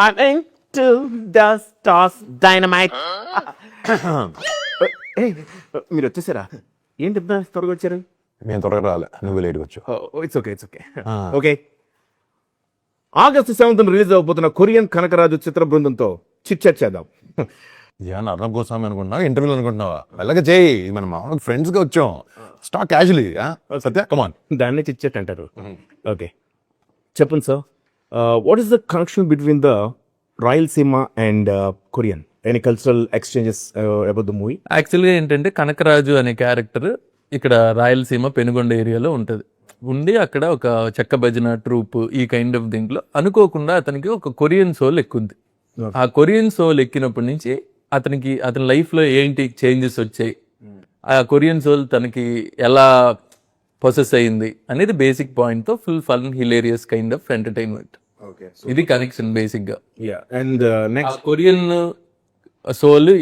I'm into the stars dynamite. మీరు వచ్చేసారా? ఏంటి త్వరగా వచ్చారు? నేను త్వరగా రాలే, నువ్వు లేట్గా వచ్చావు. It's okay okay. August 7th release అవబోతున్న కొరియన్ కనకరాజు చిత్ర బృందంతో చిట్ చాట్ చేద్దాం. ఏమన్నా అర్ణబ్ గోస్వామి అనుకుంటున్నావా, ఇంటర్వ్యూలు అనుకుంటున్నావా? అలాగే చేయి, మనం మామూలుగా ఫ్రెండ్స్గా వచ్చాం. స్టాక్ క్యాజువలీ. సత్య కమాన్. దాన్నే చిట్ చాట్ అంటారు. ఓకే చెప్పండి sir, what is the connection between the Rayalaseema and Korean? Any cultural exchanges about the movie? యాక్చువల్గా ఏంటంటే కనకరాజు అనే క్యారెక్టర్ ఇక్కడ రాయలసీమ పెనుగొండ ఏరియాలో ఉండి అక్కడ ఒక చెక్క భజన ట్రూప్ ఈ కైండ్ ఆఫ్ దీంట్లో అనుకోకుండా అతనికి ఒక కొరియన్ సోల్ ఎక్కుంది. ఆ కొరియన్ సోల్ ఎక్కినప్పటి నుంచి అతని లైఫ్లో ఏంటి చేంజెస్ వచ్చాయి, ఆ కొరియన్ సోల్ తనకి ఎలా పొసెస్ అయింది అనేది బేసిక్ పాయింట్తో full fun hilarious kind of entertainment. ఇది కనెక్షన్ బేసిక్గా. అండ్ నెక్స్ట్ కొరియన్ సోల్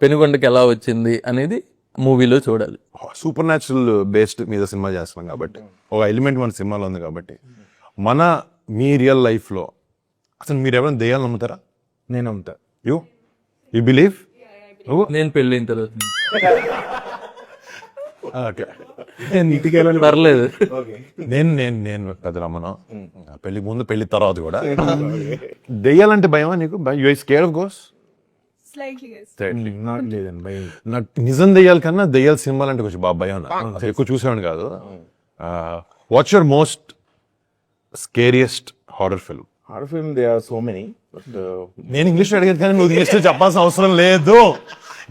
పెనుగొండకి ఎలా వచ్చింది అనేది మూవీలో చూడాలి. సూపర్ న్యాచురల్ బేస్డ్ మీద సినిమా చేస్తున్నాం కాబట్టి, ఒక ఎలిమెంట్ మన సినిమాలో ఉంది కాబట్టి, మీ రియల్ లైఫ్లో అసలు మీరు ఎవరైనా దెయ్యాలు నమ్ముతారా? నేను నమ్ముతా. You believe? నేను పెళ్ళైన తర్వాత ఇంటికి పర్లేదు. నేను పెద్ద నమ్మను. పెళ్లికి ముందు పెళ్లి తర్వాత కూడా. దెయ్యాలంటే భయమా నీకు? You scared of ghost? నాకు నిజం దెయ్యాల కన్నా దెయ్యాల సినిమాలు అంటే కొంచెం బాగా భయం. అసలు ఎక్కువ చూసేవాడిని కాదు. What's your most scariest horror film? Horror film there are so many. నేను ఇంగ్లీష్ అడిగాను కానీ నువ్వు ఇంగ్లీష్ చెప్పాల్సిన అవసరం లేదు.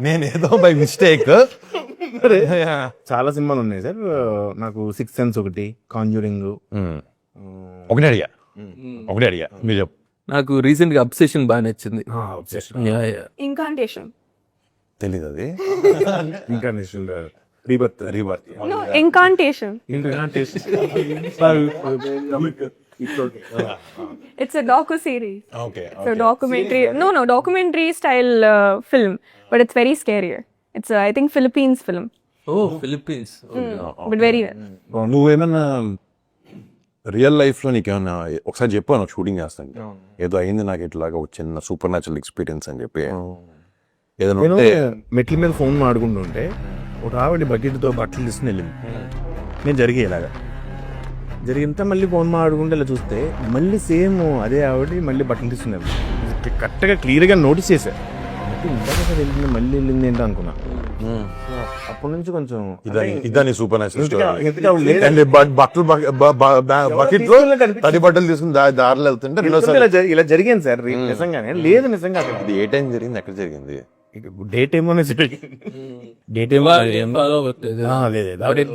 నేను ఏదో బై మిస్టేక్. చాలా సినిమాలు ఉన్నాయి సార్. నాకు 6th సెన్స్ ఒకటి, కాంజూరింగ్ ఒకటే అడిగా మీరు చెప్పు. నాకు రీసెంట్ గా అబ్సెషన్ బాగా నచ్చింది. ఇంకాంటేషన్ తెలీదు అది. Incarnation, rebirth. ఇంకాంటేషన్ it's a docu series. Okay. It's a documentary. No, documentary style film, but it's very scary. It's I think Philippines film, Philippines. but very well. నువ్వేమన్నా రియల్ లైఫ్ లో నీకేమన్నా ఒకసారి చెప్పు, నాకు షూటింగ్ చేస్తాను ఏదో అయింది నాకు ఇట్లాగా ఒక చిన్న సూపర్ న్యాచురల్ ఎక్స్పీరియన్స్ అని చెప్పి ఏదైనా ఉంటే. మెట్ల మీద ఫోన్ మాడుకుంటుంటే ఒక ఆవిడ బకెట్తో బట్టలు తీసుకుని వెళ్ళింది. నేను జరిగింత మళ్ళీ ఫోన్ మాడుకుంటే ఇలా చూస్తే మళ్ళీ సేమ్ అదే ఆవిడ మళ్ళీ బట్టలు తీసుకున్నారు. కరెక్ట్గా క్లియర్గా నోటీస్ చేశా. వెళ్ళింది మళ్ళీ వెళ్ళింది ఏంటో అనుకున్నా. అప్పటి నుంచి కొంచెం ఇదని సూపర్ న్యాచురల్ బట్టలు బకెట్ లో తడి బట్టలు తీసుకుని దారిలో వెళ్తుంటే ఇలా జరిగింది సార్. నిజంగానే లేదు, నిజంగా ఇది ఏ టైం జరిగింది, ఎక్కడ జరిగింది? డే టైమ్ లోనే డే టైమ్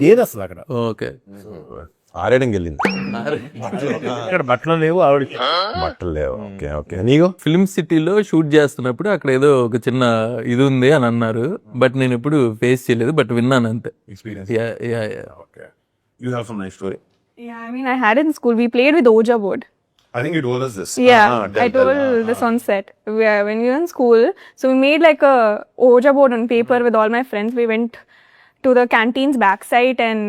లేదు అసలు అక్కడ. ఓకే, ఆరేడంకి వెళ్ళింది. ఇక్కడ బట్టలు లేవు, ఆవిడ బట్టలు లేవు. Okay okay. నీకు ఫిల్మ్ సిటీలో షూట్ చేస్తున్నప్పుడు అక్కడ ఏదో ఒక చిన్న ఇది ఉంది అని అన్నారు, బట్ నేను ఎప్పుడు ఫేస్ చేయలేదు, బట్ విన్నాను అంతే. You have some nice story. Yeah, I mean I had it in school. We played with Ouija board. I think you told us this. Yeah, I told this on set. When we were in school, so we made like a Ouija board on paper with all my friends. We went to the canteen's backside and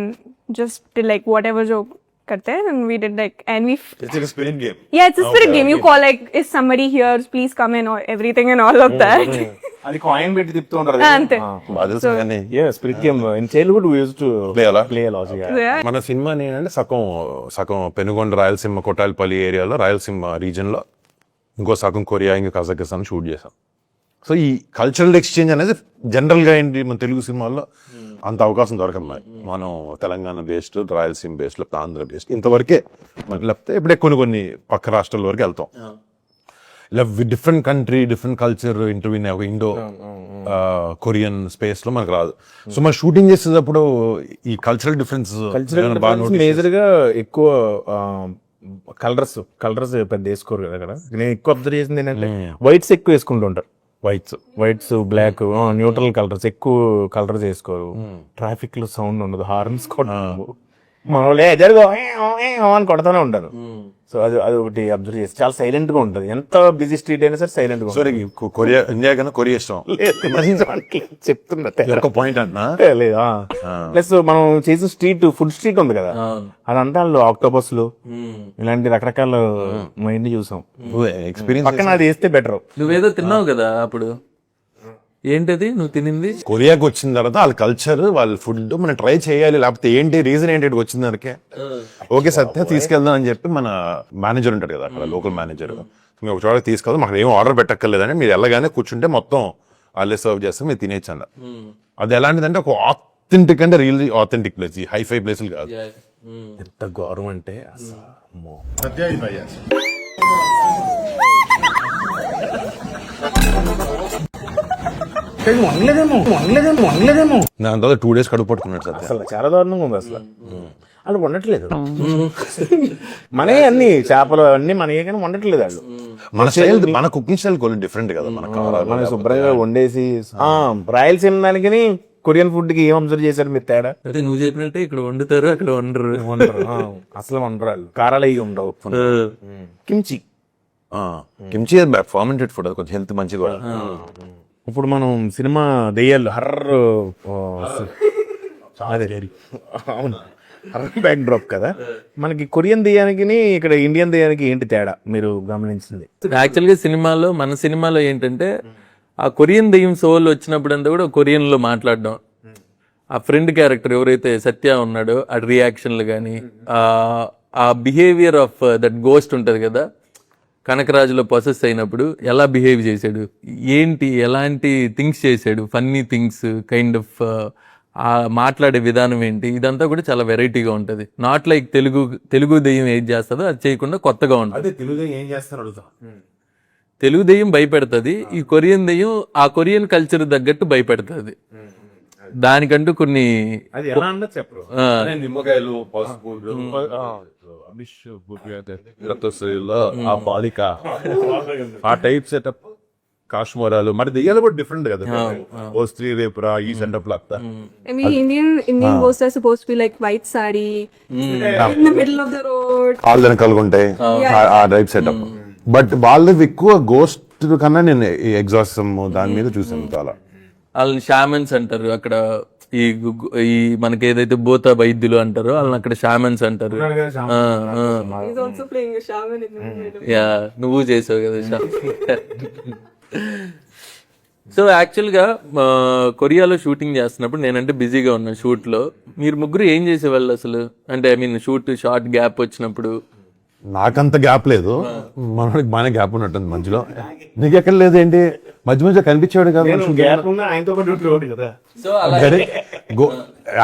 just did like whatever joke karte hain, and we did like, and we It's like a spirit game. yeah, it's a spirit game. You call like, is somebody here, please come in, or everything and all of that. అది coin పెట్టి తిప్పుతూ ఉంటారు. అంతే. Spirit game in childhood we used to play a lot. మన cinema ఏంటంటే సగం పెనుగొండ రాయలసీమ కొట్టాలపల్లి ఏరియాలో Rayalaseema reason లో, ఇంకో సగం కొరియా, ఇంకో కజకిస్తాన్ షూట్ చేసాం. సో ఈ కల్చరల్ ఎక్స్చేంజ్ అనేది జనరల్ గా ఏంటి మన తెలుగు సినిమాల్లో అంత అవకాశం దొరకదు. మనం తెలంగాణ బేస్డ్, రాయలసీమ బేస్డ్, లేకపోతే ఆంధ్ర బేస్డ్ ఇంతవరకే. లేకపోతే ఇప్పుడే కొన్ని పక్క రాష్ట్రాల వరకు వెళ్తాం. ఇలా different country, different culture interview ఒక ఇండో కొరియన్ స్పేస్ లో మనకు రాదు. సో మనం షూటింగ్ చేసేటప్పుడు ఈ కల్చరల్ డిఫరెన్స్ మేజర్ గా ఎక్కువ కలర్స్ పెద్ద వేసుకోరు కదా అక్కడ. నేను ఎక్కువ అబ్జర్వ్ చేసింది ఏంటంటే వైట్స్ ఎక్కువ వేసుకుంటూ ఉంటారు. వైట్స్ బ్లాక్ న్యూట్రల్ కలర్స్ ఎక్కువ కలర్స్ వేసుకోరు. ట్రాఫిక్ లో సౌండ్ ఉండదు, హార్న్స్ కూడా మన జరుగు అని కొడతానే ఉంటారు. సో అది ఒకటి అబ్జర్వ్ చేసి చాలా సైలెంట్ గా ఉంటది. ఎంత బిజీ స్ట్రీట్ అయినా సరే సైలెంట్ గా సో నీకు కొరియా ఇండియా కన్నా కొరియా ఇష్టం చెప్తున్నా ఒక పాయింట్ అంటున్నా. లేదా ప్లస్ మనం చేసిన ఫుడ్ స్ట్రీట్ ఉంది కదా, అదంతా వాళ్ళు ఆక్టోపస్లు ఇలాంటి రకరకాల మైండ్ చూసాం. ఎక్స్పీరియన్స్ పక్కన అది వేస్తే బెటర్. నువ్వేదో తిన్నావు కదా అప్పుడు, ఏంటది నువ్వు తినింది? కొరియాకి వచ్చిన తర్వాత వాళ్ళ కల్చర్ వాళ్ళ ఫుడ్ మనం ట్రై చేయాలి, లేకపోతే ఏంటి రీజన్ ఏంటి ఇక్కడికి వచ్చిన దానికే. ఓకే సత్య తీసుకెళ్దాం అని చెప్పి మన మేనేజర్ ఉంటాడు కదా అక్కడ, లోకల్ మేనేజర్, మేము ఒక చోట తీసుకెళ్దాం, మాకు ఏం ఆర్డర్ పెట్టక్కర్లేదని, మీరు వెళ్ళగానే కూర్చుంటే మొత్తం వాళ్ళే సర్వ్ చేస్తే మీరు తినేచ్చు అన్న. అది ఎలాంటిదంటే ఒక ఆథెంటిక్ అంటే రియల్లీ ఆథెంటిక్ ప్లేస్, ఈ హైఫై ప్లేసులు కాదు. ఎంత గౌరవం అంటే అసలు అమ్మో. వండలేదేమో దాని తర్వాత 2 days కడుపు పట్టుకున్నాడు సత్య. అసలు చాలా దారుణంగా ఉంది అసలు. వాళ్ళు వండట్లేదు. మనే అన్ని చేపలు అన్ని మనయే కానీ వండట్లేదు వాళ్ళు. మన స్టైల్, మన కుకింగ్ స్టైల్ కొంచెం డిఫరెంట్ కదా. మన శుభ్రంగా వండేసి రాయలసీమ దానికి కొరియన్ ఫుడ్ కి ఏం అబ్జర్వ్ చేశారు మీరు తేడా? అదే నువ్వు చెప్పినట్టే ఇక్కడ వండుతారు, అక్కడ వండరు. అసలు వండరు వాళ్ళు. కారాలు అయ్యి ఉండవు. కిమ్చి కిమ్చి ఫర్మెంటెడ్ ఫుడ్, అది కొంచెం హెల్త్ మంచిది కూడా. ఇప్పుడు మనం సినిమా దెయ్యాలు హర్రర్ అవును హర్రర్ బ్యాక్ డ్రాప్ కదా, మనకి కొరియన్ దెయ్యానికి ఇక్కడ ఇండియన్ దెయ్యానికి ఏంటి తేడా మీరు గమనించింది? యాక్చువల్గా సినిమాలో, మన సినిమాలో ఏంటంటే ఆ కొరియన్ దెయ్యం సోల్ వచ్చినప్పుడంతా కూడా కొరియన్ లో మాట్లాడడం, ఆ ఫ్రెండ్ క్యారెక్టర్ ఎవరైతే సత్య ఉన్నాడో ఆ రియాక్షన్లు కానీ, ఆ బిహేవియర్ ఆఫ్ దట్ గోస్ట్ ఉంటది కదా, కనకరాజులో పొసెస్ అయినప్పుడు ఎలా బిహేవ్ చేశాడు, ఏంటి ఎలాంటి థింగ్స్ చేశాడు, ఫన్నీ థింగ్స్ కైండ్ ఆఫ్, ఆ మాట్లాడే విధానం ఏంటి, ఇదంతా కూడా చాలా వెరైటీగా ఉంటది. నాట్ లైక్ తెలుగు దెయ్యం ఏది చేస్తుందో అది చేయకుండా కొత్తగా ఉంటుంది. తెలుగు ఏం చేస్తారు అడుగుతా. తెలుగు దెయ్యం భయపెడుతుంది, ఈ కొరియన్ దెయ్యం ఆ కొరియన్ కల్చర్ తగ్గట్టు భయపెడుతుంది. దానికంటూ కొన్ని అది ఎలా అన్నది చెప్పరు. నిమ్మకాయలు, పసుపు, ఆ బాలిక, ఆ టైప్ సెటప్, కాశ్మీరాలు, మరి దెయ్యాలు కూడా డిఫరెంట్ కదా. ఓ స్త్రీ రేపురా ఈ సెటప్ లాగా. I mean, Indian ghosts are supposed to be like white sari in the middle of the road. వాళ్ళు వెనకాల ఉంటాయి, ఆ టైప్ సెటప్. బట్ వాళ్ళది ఎక్కువ గోస్ట్ కన్నా నేను ఎగ్జాస్టమ్ దాని మీద చూసాను చాలా. వాళ్ళని షామన్స్ అంటారు అక్కడ. ఈ మనకి ఏదైతే భూత వైద్యులు అంటారో వాళ్ళని అక్కడ షామన్స్ అంటారు. He's also playing a shaman in the middle. Yeah, నువ్వు చేసావు కదా. సో యాక్చువల్గా కొరియాలో షూటింగ్ చేస్తున్నప్పుడు నేనంటే బిజీగా ఉన్నాను షూట్లో. మీరు ముగ్గురు ఏం చేసేవాళ్ళు అసలు? అంటే ఐ మీన్ షార్ట్ గ్యాప్ వచ్చినప్పుడు. నాకంత గ్యాప్ లేదు, మనోడికి బాగానే గ్యాప్ ఉన్నట్టుంది మధ్యలో. నీకు ఎక్కడ లేదు ఏంటి? మధ్య మధ్య కనిపించాడు కదా. సో అలా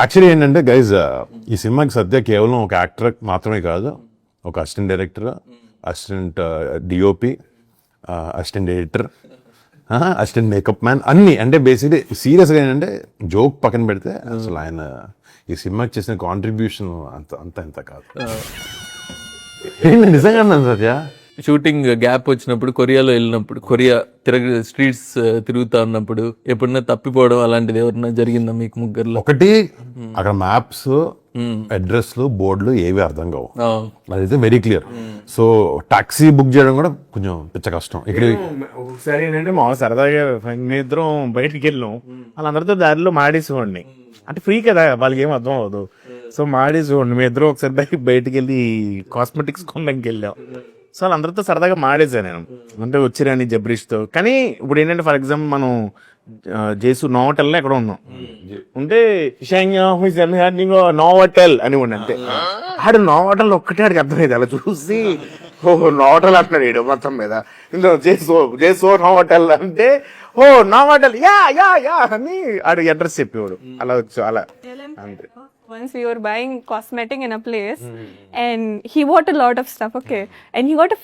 యాక్చువల్లీ ఏంటంటే గైజ్, ఈ సినిమాకి సత్య కేవలం ఒక యాక్టర్ మాత్రమే కాదు, ఒక assistant director, assistant DOP, assistant editor, assistant makeup man, అన్ని. అంటే బేసిక్లీ సీరియస్గా ఏంటంటే జోక్ పక్కన పెడితే అసలు ఆయన ఈ సినిమాకి చేసిన కాంట్రిబ్యూషన్ అంత కాదు. నిజంగా అన్నాను సత్య. షూటింగ్ గ్యాప్ వచ్చినప్పుడు కొరియాలో వెళ్ళినప్పుడు, కొరియా స్ట్రీట్స్ తిరుగుతా ఉన్నప్పుడు ఎప్పుడన్నా తప్పిపోవడం అలాంటిది ఎవరన్నా జరిగిందా మీకు ముగ్గురులో? ఒకటి, అక్కడ మ్యాప్స్, అడ్రస్లు, బోర్డులు ఏవి అర్థం కావు, అదైతే very clear. So taxi book చేయడం కూడా కొంచెం పిచ్చ కష్టం ఇక్కడ. ఒకసారి ఏంటంటే మా సరదాగా మీ ఇద్దరం బయటికి వెళ్ళాం, వాళ్ళందరితో దారిలో మాడేసేవాడిని. అంటే ఫ్రీ కదా, వాళ్ళకి ఏం అర్థం అవ్వదు. సో మాడేసేవాడిని. మీ ఇద్దరు ఒకసారి బయటికి వెళ్ళి కాస్మెటిక్స్ కొనడానికి వెళ్ళాం. సో వాళ్ళందరితో సరదాగా మాడేసాను నేను. అంటే వచ్చిరాని జబ్రిష్తో. కానీ ఇప్పుడు ఏంటంటే ఫర్ ఎగ్జాంపుల్ మనం జేసు నోవటెల్ ఎక్కడ ఉన్నాం ఉంటే నోవటెల్ అని ఉండి అంతే. ఆడు నోవటెల్ ఒక్కటే ఆడికి అర్థమైంది. అలా చూసి ఓహో నోవటెల్ అంటున్నాడు ఈడు మొత్తం మీద. ఇందులో జేసో నోవటెల్ అంటే ఓ నోవటెల్ యా యా యా అని ఆడు అడ్రస్ చెప్పేవాడు. అలా వచ్చు అలా అంతే. Once we were buying cosmetic in a place and he bought a lot of stuff, okay, and he got a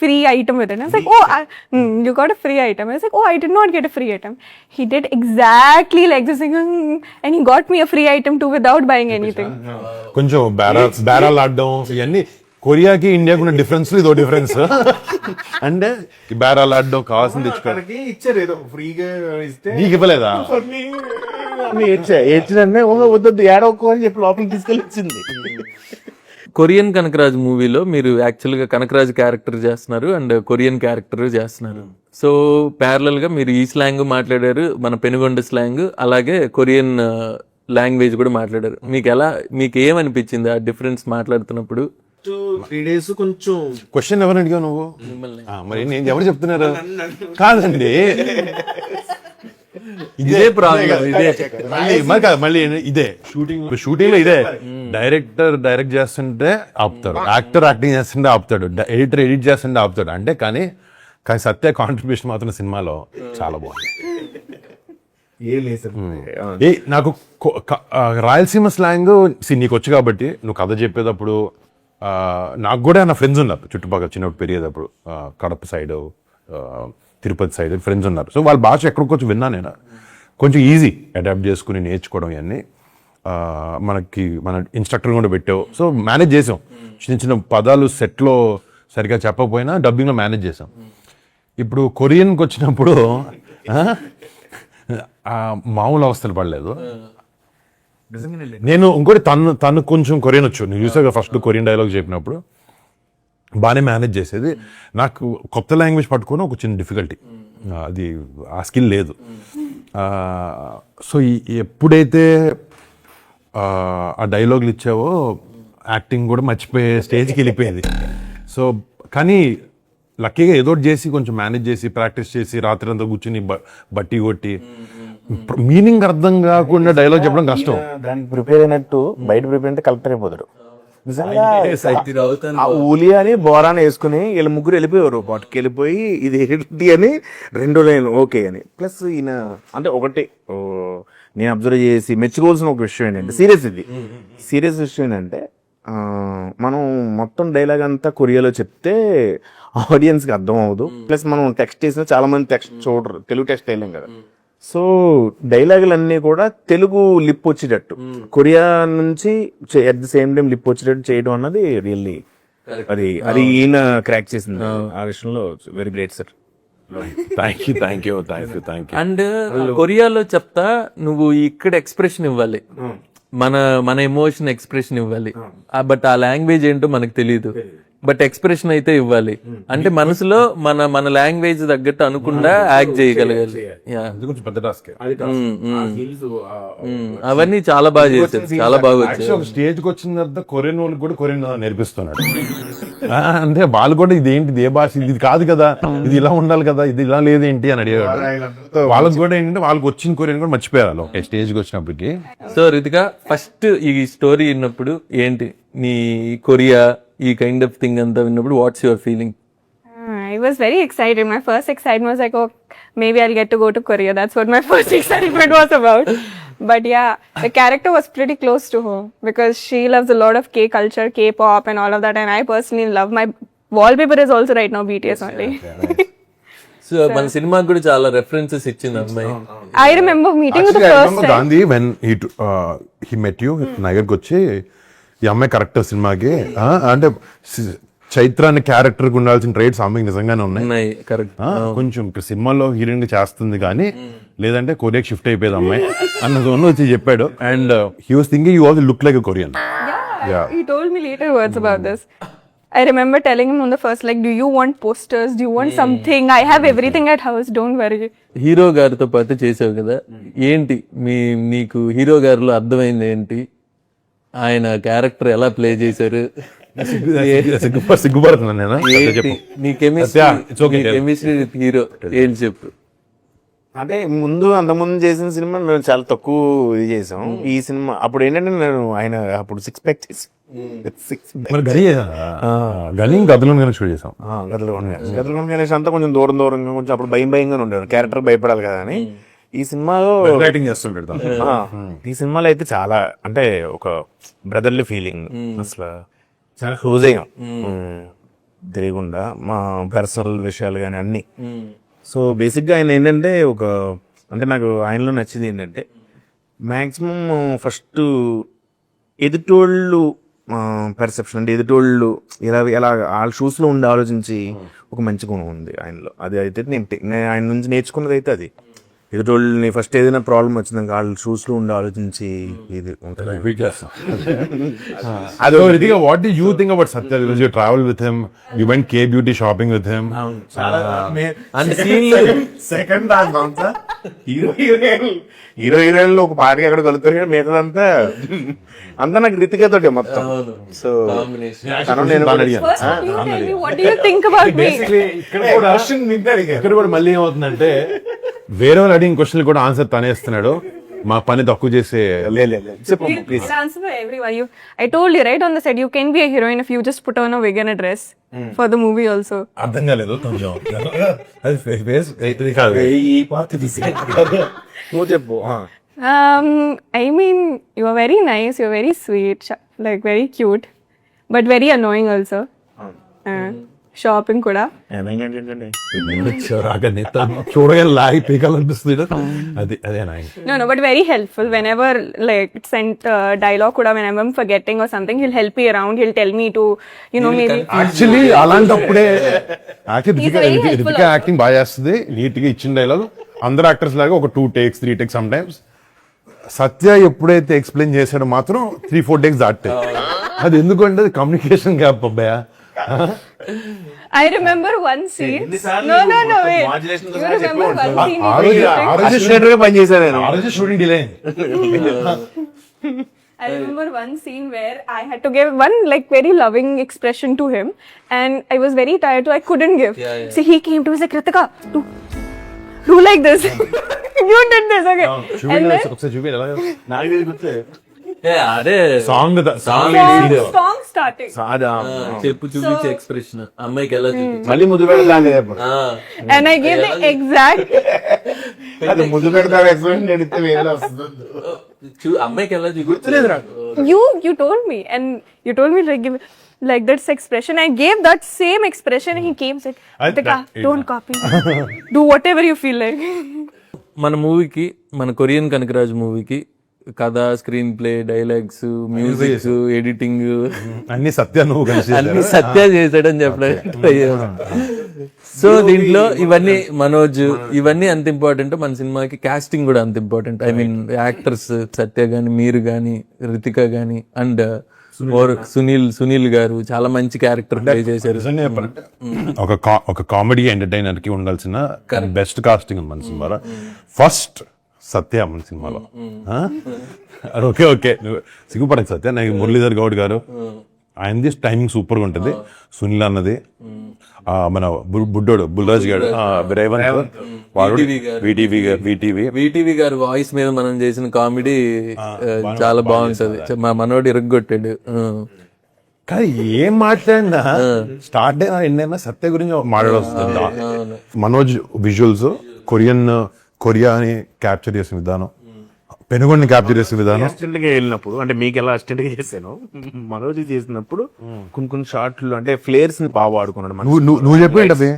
free item with it. I was like, oh, you got a free item. I was like, oh, I did not get a free item. He did exactly like this thing, and he got me a free item too without buying anything. కొంచెం బేరాలు ఆడడం ఇవన్నీ కొరియాకి ఇండియాకి ఉన్న difference ఇదో difference. అంటే బేరాలు ఆడడం కావాల్సింది తెచ్చుకోవాలి. ఇచ్చారు ఏదో ఫ్రీగా ఇస్తే నీకు ఇవ్వలేదా? ఏడ్చండి వద్దు ఏడవకు అని చెప్పి లోపలికి తీసుకెళ్ళి ఇచ్చింది. కొరియన్ కనకరాజు మూవీలో మీరు యాక్చువల్గా కనకరాజు క్యారెక్టర్ చేస్తున్నారు అండ్ కొరియన్ క్యారెక్టర్ చేస్తున్నారు. సో ప్యారలల్ గా మీరు ఈ స్లాంగ్ మాట్లాడారు, మన పెనుగొండ స్లాంగ్, అలాగే కొరియన్ లాంగ్వేజ్ కూడా మాట్లాడారు. మీకు ఏమనిపించింది ఆ డిఫరెన్స్ మాట్లాడుతున్నప్పుడు? 3 days కొంచెం క్వశ్చన్ ఎవరు అడిగావు నువ్వు? మరి నేను ఎవరు చెప్తున్నారు? కాదండి, ఇదే ప్రాబ్లం. ఇదే మళ్ళీ ఇదే షూటింగ్ లో ఇదే. డైరెక్టర్ డైరెక్ట్ చేస్తుంటే ఆపుతాడు, యాక్టర్ యాక్టింగ్ చేస్తుంటే ఆపుతాడు, ఎడిటర్ ఎడిట్ చేస్తుంటే ఆపుతాడు. అంటే కానీ సత్య కాంట్రిబ్యూషన్ మాత్రం సినిమాలో చాలా బాగుంది. నాకు రాయలసీమ స్లాంగ్ నీకు వచ్చు కాబట్టి నువ్వు కథ చెప్పేటప్పుడు, నాకు కూడా నా ఫ్రెండ్స్ ఉన్నారు చుట్టుపక్కల చిన్నప్పుడు పెరిగేటప్పుడు, Kadapa side Tirupati side friends ఉన్నారు. సో వాళ్ళ భాష ఎక్కడికి వచ్చి విన్నా నేను, కొంచెం ఈజీ అడాప్ట్ చేసుకుని నేర్చుకోవడం ఇవన్నీ. మన ఇన్స్ట్రక్టర్ కూడా పెట్టావు, సో మేనేజ్ చేసాం. చిన్న చిన్న పదాలు సెట్లో సరిగా చెప్పకపోయినా డబ్బింగ్లో మేనేజ్ చేసాం. ఇప్పుడు కొరియన్కి వచ్చినప్పుడు మామూలు అవస్థలు పడలేదు. నేను ఇంకోటి తను కొంచెం కొరియన్ వచ్చు, నేను చూసాక ఫస్ట్ కొరియన్ డైలాగ్ చెప్పినప్పుడు బాగానే మేనేజ్ చేసేది. నాకు కొత్త లాంగ్వేజ్ పట్టుకొని ఒక చిన్న డిఫికల్టీ, అది ఆ స్కిల్ లేదు. సో ఎప్పుడైతే ఆ డైలాగులు ఇచ్చావో యాక్టింగ్ కూడా మర్చిపోయే స్టేజ్కి వెళ్ళిపోయేది. సో కానీ లక్కీగా ఏదో చేసి కొంచెం మేనేజ్ చేసి ప్రాక్టీస్ చేసి రాత్రి అంతా కూర్చుని బట్టి కొట్టి మీనింగ్ అర్థం కాకుండా డైలాగ్ చెప్పడం కష్టం. దానికి ప్రిపేర్ అయినట్టు బయట ప్రిపేర్ అంటే కలెక్టర్ అయిపోతాడు నిజంగా. ఆ ఊలి అని బోరాన్ని వేసుకుని వీళ్ళ ముగ్గురు వెళ్ళిపోయారు, పాటుకి వెళ్ళిపోయి ఇది ఏంటి అని 2 లైన్ ఓకే అని. ప్లస్ ఈయన అంటే ఒకటి నేను అబ్జర్వ్ చేసి మెచ్చుకోవాల్సిన ఒక విషయం ఏంటంటే, సీరియస్ విషయం ఏంటంటే, మనం మొత్తం డైలాగ్ అంతా కొరియాలో చెప్తే ఆడియన్స్కి అర్థం అవ్వదు. ప్లస్ మనం టెక్స్ట్ చేసిన చాలా మంది టెక్స్ట్ చూడరు, తెలుగు టెక్స్ట్ వేయలేం కదా. సో డైలాగులన్నీ కూడా తెలుగు లిప్ వచ్చేటట్టు, కొరియా నుంచి at the same time lip వచ్చేటట్టు చేయడం అన్నది రియల్లీ అది ఈయన క్రాక్ చేసింది ఆ విషయంలో. Very great sir. Thank you. And కొరియాలో చెప్తా నువ్వు ఇక్కడ ఎక్స్ప్రెషన్ ఇవ్వాలి, మన ఎమోషన్ ఎక్స్ప్రెషన్ ఇవ్వాలి. బట్ ఆ లాంగ్వేజ్ ఏంటో మనకు తెలియదు, బట్ ఎక్స్ప్రెషన్ అయితే ఇవ్వాలి. అంటే మనసులో మన లాంగ్వేజ్ తగ్గట్టు అనుకుండా యాక్ట్ చేయగలగాలి. అవన్నీ చాలా బాగా చేశారు, చాలా బాగా వచ్చాయి. స్టేజ్కి వచ్చిన తర్వాత కొరియన్ వాళ్ళకి కూడా కొరియన్ నేర్పిస్తున్నాడు. అంటే వాళ్ళు కూడా ఇదేంటి ఏ భాష, ఇది కాదు కదా, ఇది ఇలా ఉండాలి కదా, ఇది ఇలా లేదేంటి అని అడిగాడు. వాళ్ళకి కూడా ఏంటంటే వాళ్ళకి వచ్చిన కొరియన్ కూడా మర్చిపోయారు స్టేజ్కి వచ్చినప్పటికి. సో రితిక, ఫస్ట్ ఈ స్టోరీ విన్నప్పుడు ఏంటి నీ కొరియా ఈ కైండ్ ఆఫ్ థింగ్ అంతా విన్నప్పుడు what's your feeling? I was very excited. My first excitement was like, oh, maybe I'll get to go to Korea. That's what my first excitement was about. But yeah, the character was pretty close to her because she loves a lot of K culture, K-pop and all of that. And I personally love, my wallpaper is also right now BTS only. So మన సినిమాకి కూడా చాలా references ఇచ్చింది అమ్మాయి. I remember meeting with the first time. Gandhi when he met you, నగర్కి వచ్చి ఈ అమ్మాయి కరెక్ట్ సినిమాకి అంటే చైత్ర అనే క్యారెక్టర్ కి ఉండాల్సిన ట్రైట్స్ అమ్మాయికి నిజంగానే ఉన్నాయి. కరెక్ట్. కొంచెం ఇక్కడ సినిమాలో హీరోయిన్ గా చేస్తుంది కానీ లేదంటే కొరియాకి షిఫ్ట్ అయిపోయేది అమ్మాయి అన్న జోన్ వచ్చి చెప్పాడు. And he was thinking you also look like a Korean. Yeah, he told me later words about this. I remember telling him on the first, like, do you want posters? Do you want something? I have everything at house. Don't worry. Hero గారితో పాటు చేసావు కదా, ఏంటి నీకు hero గారిలో అర్థమైంది ఏంటి? ఆయన క్యారెక్టర్ ఎలా ప్లే చేశారు? సిగ్గుపడుతున్నాను నేను. నీ కెమిస్ట్రీ విత్ హీరో ఏం చెప్పు. అంటే అంతకుముందు చేసిన సినిమా మేము చాలా తక్కువ ఇది చేసాం. ఈ సినిమా అప్పుడు ఏంటంటే నేను ఆయన అప్పుడు 6 pack చేసి గదిలో షూట్ చేసాం. గదిలో గణేష్ అంతా కొంచెం దూరంగా కొంచెం అప్పుడు భయంగా ఉండేవాడు, క్యారెక్టర్ భయపడాలి కదా అని. ఈ సినిమాలో రైటింగ్ చేస్తుంటాడు. ఈ సినిమాలో అయితే చాలా అంటే ఒక బ్రదర్లీ ఫీలింగ్, అసలు చాలా క్లోజ్ అయ్యాం తెలియకుండా, మా పర్సనల్ విషయాలు కానీ అన్ని. సో బేసిక్గా ఆయన ఏంటంటే అంటే నాకు ఆయనలో నచ్చింది ఏంటంటే మ్యాక్సిమం ఫస్ట్ ఎదుటోళ్ళు పర్సెప్షన్, అంటే ఎదుటోళ్ళు ఎలా వాళ్ళ షూస్లో ఉండి ఆలోచించి ఒక మంచి గుణం ఉంది ఆయనలో. అది అయితే నేను ఆయన నుంచి నేర్చుకున్నది అయితే అది. ఎదుటోళ్ళని ఫస్ట్ ఏదైనా ప్రాబ్లం వచ్చిందాక వాళ్ళ షూస్ లో ఉండి ఆలోచించి ఇది ఉంటుంది. What do you think about Satya? Because you traveled with him, you went K beauty shopping with him. And సీన్లు సెకండ్ దాంతా హీరోయిన్లు ఒక పాటకి ఎక్కడ కలుగుతారు, మిగతాదంతా అంతా నాకు రితికతోటే మొత్తం. సో నేను First, you tell me, what do you think about me? ఇక్కడ కూడా మళ్ళీ ఏమవుతుందంటే వేరే వాళ్ళు అడిగిన క్వశ్చన్ కూడా ఆన్సర్ తనేస్తున్నాడు. మా పని తక్కువ చేసే Please answer for everyone. I told you right on the set, you can be a heroine if you just put on a wig and a dress for the movie also. అర్థం కాలేదు కొంచెం. నువ్వు చెప్పు. I mean, you are very nice, you are very sweet, like very cute, but very annoying also. Shopping kuda. చూడగా లాగి పీకాలనిపిస్తుంది. అదే నాయన. No, but very helpful. Whenever like sent dialogue kuda, whenever I'm forgetting or something, he'll help me around. He'll tell me to, maybe. Actually అలాంటప్పుడే He's very helpful Ritika acting బాగా చేస్తుంది. Neat గా ఇచ్చిన dialogue అందరు యాక్టర్స్ లాగా ఒక 2 takes 3 takes some times. సత్య ఎప్పుడైతే explain చేశాడో మాత్రం 3-4 takes దాటాయి. అది ఎందుకంటే అది కమ్యూనికేషన్ గ్యాప్ అబ్బాయా. I remember one scene. No, wait. You remember one scene? పని చేశాను నేను. ఆ రోజు shooting delay. I remember one scene where I had to give one like very loving expression to him, and I was very tired, so I couldn't give. So he came to me like, Ritika, do like this. You did this, okay? And then అదే song song starting. చెప్పు చూపించే expression అమ్మాయికి ఎలా చూపించు. మళ్ళీ ముద్దు పెడతాను. And I gave the exact. అది ముద్దు పెడతాను ఎక్స్ప్రెషన్ నేను ఇస్తే వేరే వస్తుంది. అమ్మాయికి ఎలా చూపించు. You told me, and you told me like give like that expression. I gave that same expression, and he came said, Ritika, don't copy. Do whatever you feel like. మన మూవీకి, మన కొరియన్ కనకరాజు మూవీకి కథ, screen play, dialogues, music, editing అన్ని సత్య నువ్వు కలిసి అన్ని సత్య చేశాడని చెప్పడం. సో దీంట్లో ఇవన్నీ మనోజ్ ఇవన్నీ అంత ఇంపార్టెంట్. మన సినిమాకి కాస్టింగ్ కూడా అంత ఇంపార్టెంట్. ఐ మీన్ యాక్టర్స్ సత్య గాని, మీరు గాని, రితిక గాని, అండ్ సునీల్ గారు చాలా మంచి క్యారెక్టర్ ప్లే చేశారు. ఒక కామెడీ ఎంటర్టైనర్ కి ఉండాల్సిన బెస్ట్ కాస్టింగ్ ఉంది మన సినిమాలో. ఫస్ట్ సత్య మన సినిమాలో. అది ఓకే సిగ్గుపడక సత్య. నాకు మురళీధర్ గౌడ్ గారు ఆయనది టైమింగ్ సూపర్ గా ఉంటుంది. సునీల్ అన్నది, మన బుడ్డోడు బుల్రాజ్ గారు, రేవంత్ వాడు, వీటీవీ గారు వాయిస్ మీద మనం చేసిన కామెడీ చాలా బాగుంటది. మా మనోడు ఇరగొట్టాడు. కానీ ఏం మాట్లాడినా స్టార్ట్ అయినా ఎన్నైనా సత్య గురించి మాట్లాడొస్తుంది. మనోజ్ విజువల్స్, కొరియాని క్యాప్చర్ చేసిన విధానం, పెనుగొండని క్యాప్చర్ చేసిన విధానం. అసిస్టెంట్ గా వెళ్ళినప్పుడు అంటే మీకు ఎలా అసిస్టెంట్ గా చేశాను, మనోజ్ చేసినప్పుడు కొన్ని షార్ట్లు అంటే ఫ్లేర్స్ ని బాగా వాడుకున్నాడు. నువ్వు చెప్పేంటి అవి?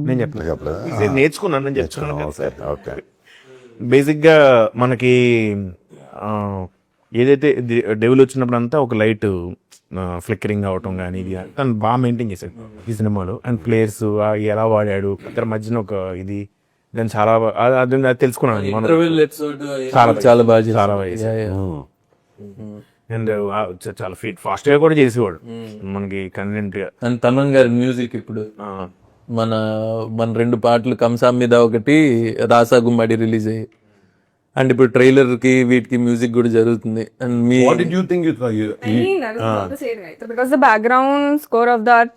నేను చెప్పలేదు, నేర్చుకున్నాను. నేను చెప్తున్నాను. బేసిక్ గా మనకి ఏదైతే డెవిల్ వచ్చినప్పుడు అంతా ఒక లైట్ ఫ్లిక్కరింగ్ అవటం కానీ ఇది తను బాగా మెయింటైన్ చేశాడు ఈ సినిమాలో. అండ్ ప్లేయర్స్ ఎలా వాడాడు ఇద్దరి మధ్యన ఒక ఇది దాన్ని చాలా అది తెలుసుకున్నాను. చాలా బాగా చాలా అండ్ చాలా ఫాస్ట్ గా కూడా చేసేవాడు మనకి కన్వీనియంట్ గా. అండ్ తమన్ గారి మ్యూజిక్ ఇప్పుడు మన 2 పాటలు కంసాం మీద ఒకటి, రాసా గుమ్మడి రిలీజ్ అయ్యి, అండ్ ఇప్పుడు ట్రైలర్ కి వీటికి మ్యూజిక్ కూడా జరుగుతుంది. And me What did you think? I mean, I was about to say it right. Because the background score of that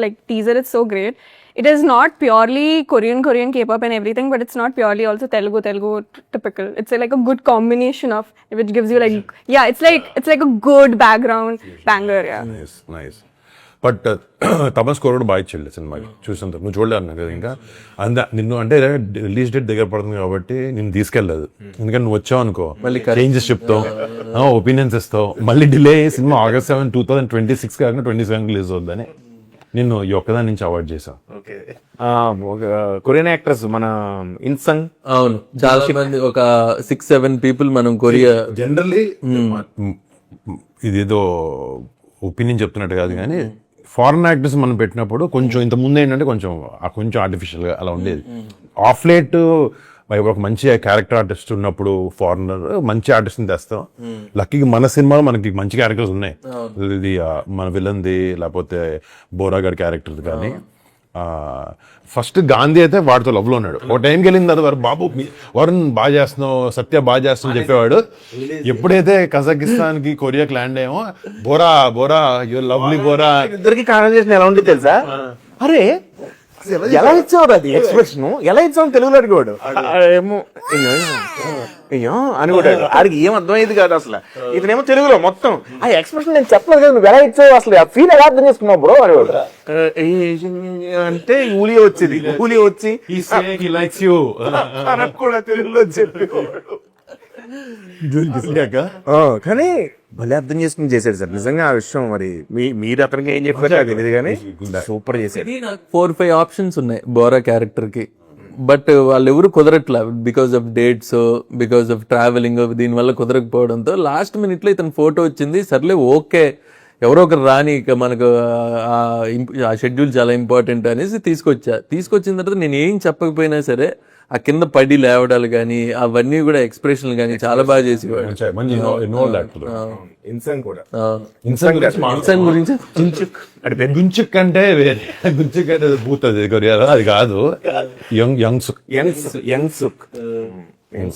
like teaser is so great. It is not purely Korean K-pop and everything, but it's not purely also Telugu typical. It's like a good combination of which gives you like it's like a good background banger. Nice. But Thaman score కూడా బాగా ఇచ్చాడు సినిమాకి. చూసినంత నువ్వు చూడలేదు అన్నా కదా. ఇంకా నిన్ను అంటే రిలీజ్ డేట్ దగ్గర పడుతుంది కాబట్టి నేను తీసుకెళ్ళలేదు. ఎందుకంటే నువ్వు వచ్చావు అనుకో మళ్ళీ చేంజెస్ చెప్తావు, ఒపీనియన్స్ ఇస్తావు, మళ్ళీ డిలే అయ్యి సినిమా August 7, 2026 కాకుండా 27 రిలీజ్ అవుద్దని నిన్ను ఈ ఒక్కదాని నుంచి అవాయిడ్ చేశాను. కొరియన్ యాక్టర్స్ మన ఇన్సంగ్, అవును చాలా మంది, ఒక 6-7 పీపుల్ మనం కొరియా జనరల్లీ ఇదేదో ఒపీనియన్ చెప్తున్నట్టు కాదు కానీ ఫారెన్ యాక్టర్స్ మనం పెట్టినప్పుడు కొంచెం ఇంత ముందు ఏంటంటే కొంచెం ఆర్టిఫిషియల్ గా అలా ఉండేది. ఆఫ్ లేట్ ఒక మంచి క్యారెక్టర్ ఆర్టిస్ట్ ఉన్నప్పుడు ఫారినర్ మంచి ఆర్టిస్ట్ని తెస్తాం. లక్కీగా మన సినిమాలో మనకి మంచి క్యారెక్టర్స్ ఉన్నాయి. ఇది మన విలన్ది లేకపోతే బోరాగడ్ క్యారెక్టర్ కానీ. ఫస్ట్ గాంధీ అయితే వాడితో లవ్ లో ఉన్నాడు. ఒక టైంకి వెళ్ళింది అది బాబు వరుణ్ బాగా చేస్తున్నావు, సత్య బాగా చేస్తున్నావు చెప్పేవాడు. ఎప్పుడైతే కజకిస్తాన్ కి కొరియాకి ల్యాండ్ అయ్యామో Bora Bora you lovely Bora. ఇద్దరికి కాన్వర్జేషన్ ఎలా ఉంది తెలుసా? అరే ఎలా ఇచ్చావు అది ఎక్స్ప్రెషన్, ఎలా ఇచ్చావు తెలుగులో అడిగాడు. ఏమో అయ్యో అని కూడా ఆడికి ఏం అర్థమయ్యేది కాదు అసలు. ఇతనేమో తెలుగులో మొత్తం ఆ ఎక్స్ప్రెషన్ నేను చెప్పలేదు కదా, నువ్వు ఎలా ఇచ్చావు అసలు ఆ ఫీల్ ఎలా అర్థం చేసుకున్నావు బ్రో అనేవాడు. అంటే ఊలియో వచ్చేది, ఊలియో వచ్చి కూడా తెలుగులో చెప్పేవాడు. కానీ భలే అర్థం చేసుకుని చేశాడు సార్ నిజంగా ఆ విషయం. మరి మీరు అతనికి ఏం చెప్పారు తెలియదు కానీ సూపర్ చేశాడు. నాకు 4-5 ఆప్షన్స్ ఉన్నాయి బోరా క్యారెక్టర్ కి, బట్ వాళ్ళు ఎవరు కుదరట్లా because of dates, because of travelling, దీనివల్ల కుదరకపోవడంతో లాస్ట్ మినిట్ లో ఇతను ఫోటో వచ్చింది. సర్లే ఓకే ఎవరో ఒకరు రాని, ఇక మనకు ఆ షెడ్యూల్ చాలా ఇంపార్టెంట్ అనేసి తీసుకొచ్చిన తర్వాత నేను ఏం చెప్పకపోయినా సరే ఆ కింద పడి లేవడాలు కానీ అవన్నీ కూడా ఎక్స్ప్రెషన్లు కానీ చాలా బాగా చేసేవాడు. ఇన్సాన్ కూడా ఇన్సాన్ గురించి గుంచుక్ అంటే వేరే, గుంచుక్ అంటే బూత్ అది కొరియాలో, అది కాదు. Young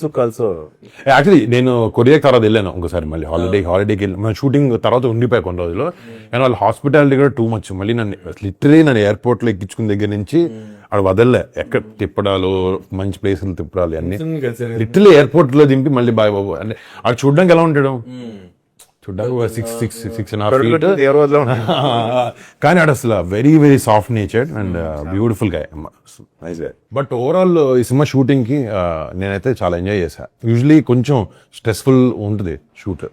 సుక్ also. యాక్చువల్లీ నేను కొరియా తర్వాత వెళ్ళాను ఒకసారి మళ్ళీ హాలిడేకి వెళ్ళి మన షూటింగ్ తర్వాత ఉండిపోయి కొన్ని రోజులు. కానీ వాళ్ళ హాస్పిటాలిటీ కూడా టూ మచ్. మళ్ళీ నన్ను ఎయిర్పోర్ట్ లో ఎక్కించుకున్న దగ్గర నుంచి అక్కడ వదలలే, ఎక్కడ తిప్పడాలు మంచి ప్లేసులు తిప్పడాలు అన్ని లిటరలీ ఎయిర్పోర్ట్ లో దింపి మళ్ళీ బాయ్ బాబు అంటే అక్కడ చూడడానికి ఎలా ఉంటాడు, చూడడానికి 6.5 feet. కానీ అక్కడ అసలు very very soft natured and beautiful గా. బట్ ఓవరాల్ ఈ సినిమా షూటింగ్ కి నేనైతే చాలా ఎంజాయ్ చేశా. యూజువలీ కొంచెం స్ట్రెస్ఫుల్ ఉంటుంది షూట్,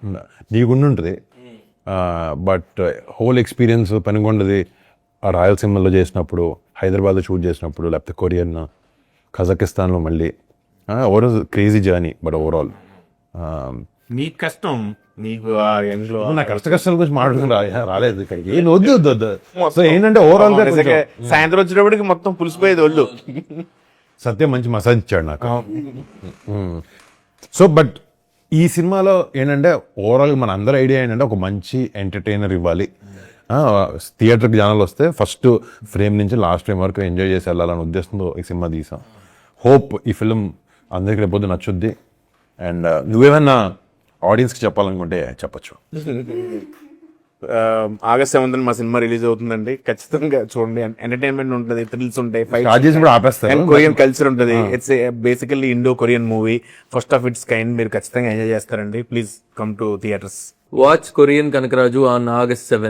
నీకుండా ఉంటుంది. బట్ హోల్ ఎక్స్పీరియన్స్ పెనుగొండది రాయలసీమలో చేసినప్పుడు, హైదరాబాద్లో షూట్ చేసినప్పుడు, లేకపోతే కొరియన్, కజకిస్తాన్లో మళ్ళీ overall crazy journey. But overall నీకు కష్టం, నీకు నా కష్టాల గురించి మాట్లాడుకుని రాలేదు. ఏం వద్దు. సో ఏంటంటే ఓవరాల్ గా సాయంత్రం వచ్చేటప్పటికి మొత్తం పులిసిపోయేది ఒళ్ళు. సత్యం మంచి మసాజ్ ఇచ్చాడు నాకు. సో బట్ ఈ సినిమాలో ఏంటంటే ఓవరాల్ మన అందరి ఐడియా ఏంటంటే ఒక మంచి ఎంటర్టైనర్ ఇవ్వాలి. థియేటర్కి జనాలు వస్తే ఫస్ట్ ఫ్రేమ్ నుంచి లాస్ట్ ఫ్రేమ్ వరకు ఎంజాయ్ చేసి వెళ్ళాలని ఉద్దేశంతో ఈ సినిమా తీసాం. హోప్ ఈ ఫిలిం అందరికీ రేపొద్దు నచ్చుద్ది. అండ్ నువ్వేమన్నా ఆడియన్స్కి చెప్పాలనుకుంటే చెప్పచ్చు. August 7th మా సినిమా రిలీజ్ అవుతుందండి, ఖచ్చితంగా చూడండి. ఎంటర్టైన్మెంట్ ఉంటుంది, థ్రిల్స్ ఉంటాయి, కొరియన్ కల్చర్ ఉంటుంది. It's basically Indo Korean movie, first of it's kind. మీరు ఖచ్చితంగా ఎంజాయ్ చేస్తారండి. Please come to theatres. Watch Korean Kanakaraju on August 7th.